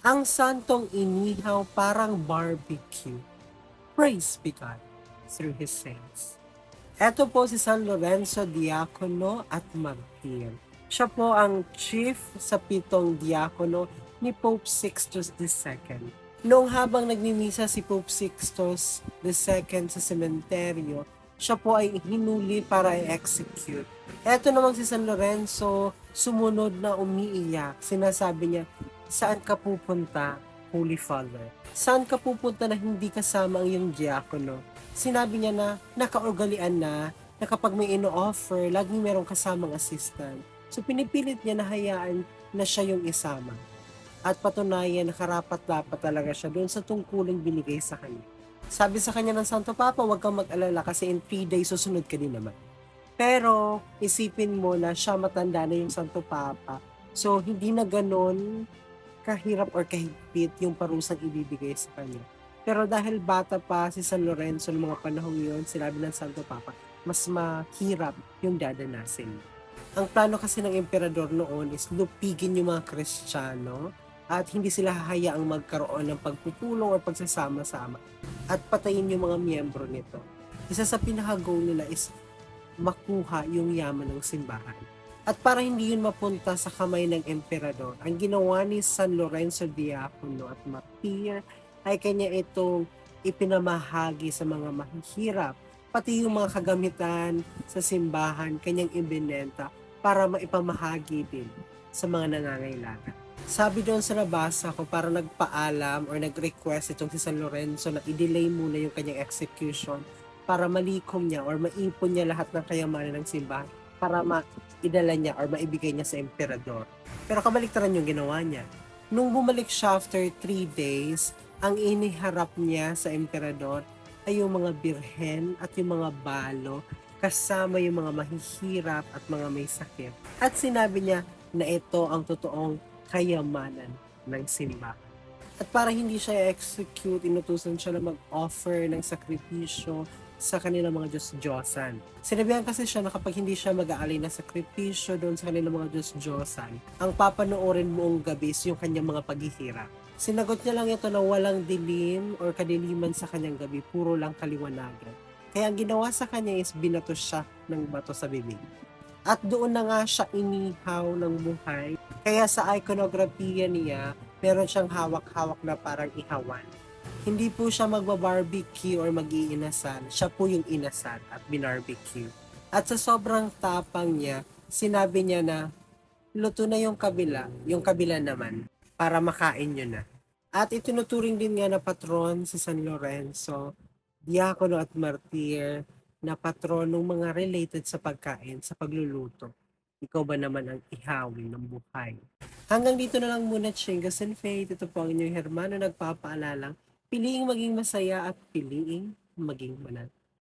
Ang santong inihaw parang barbecue. Praise be God through His saints. Eto po si San Lorenzo Diacono at Martir. Siya po ang chief sa 7 diakono ni Pope Sixtus II. Noong habang nagmimisa si Pope Sixtus II sa sementeryo, siya po ay hinuli para i-execute. Eto namang si San Lorenzo, sumunod na umiiyak. Sinasabi niya, saan ka pupunta, Holy Father? Saan ka pupunta na hindi kasama ang iyong diakono? Sinabi niya na nakaugalian na kapag may ino-offer, laging merong kasamang assistant. So pinipilit niya na hayaan na siya yung isama. At patunayan na karapat-dapat talaga siya doon sa tungkuling binigay sa kanya. Sabi sa kanya ng Santo Papa, huwag kang mag-alala kasi in 3 days susunod ka din naman. Pero isipin mo na siya matanda na yung Santo Papa. So hindi na ganun kahirap or kahigpit yung parusang ibibigay sa kanya. Pero dahil bata pa si San Lorenzo ng mga panahong yun, sinabi ng Santo Papa, mas mahirap yung dadanasin. Ang plano kasi ng emperador noon is lupigin yung mga Kristiyano at hindi sila hahayaang magkaroon ng pagpupulong o pagsasama-sama at patayin yung mga miyembro nito. Isa sa pinaka-goal nila is makuha yung yaman ng simbahan. At para hindi yun mapunta sa kamay ng emperador, ang ginawa ni San Lorenzo Diacono at Martir ay kanya itong ipinamahagi sa mga mahihirap, pati yung mga kagamitan sa simbahan, kanyang ibinenta para maipamahagi din sa mga nangangailangan. Sabi doon sa nabasa ko, para nagpaalam or nag-request itong si San Lorenzo na i-delay muna yung kanyang execution para malikom niya or maipon niya lahat ng kayamanan ng simbahan para maidala niya or maibigay niya sa emperador. Pero kabaliktaran yung ginawa niya. Nung bumalik siya after 3 days, ang iniharap niya sa emperador ay yung mga birhen at yung mga balo kasama yung mga mahihirap at mga may sakit. At sinabi niya na ito ang totoong kayamanan ng simbahan. At para hindi siya execute, inutusan siya na mag-offer ng sakripisyo sa kanilang mga Diyos-Diyosan. Sinabihan kasi siya na kapag hindi siya mag-aalay na sakripisyo doon sa kanilang mga Diyos-Diyosan, ang papanoorin buong gabi is yung kanyang mga paghihirap. Sinagot niya lang ito na walang dilim or kadiliman sa kanyang gabi, puro lang kaliwanagan. Kaya ang ginawa sa kanya is binato siya ng bato sa bibig. At doon na nga siya inihaw ng buhay. Kaya sa iconography niya, meron siyang hawak-hawak na parang ihawan. Hindi po siya magbabarbecue or mag-iinasal. Siya po yung inasal at binarbecue. At sa sobrang tapang niya, sinabi niya na luto na yung kabila naman para makain nyo na. At itinuturing din nga na patron si San Lorenzo, Diakono at Martir, na patron ng mga related sa pagkain, sa pagluluto. Ikaw ba naman ang ihawin ng buhay? Hanggang dito na lang muna, Chingas and Faith. Ito po ang inyong Hermano nagpapaalalang, piliing maging masaya at piliing maging banal.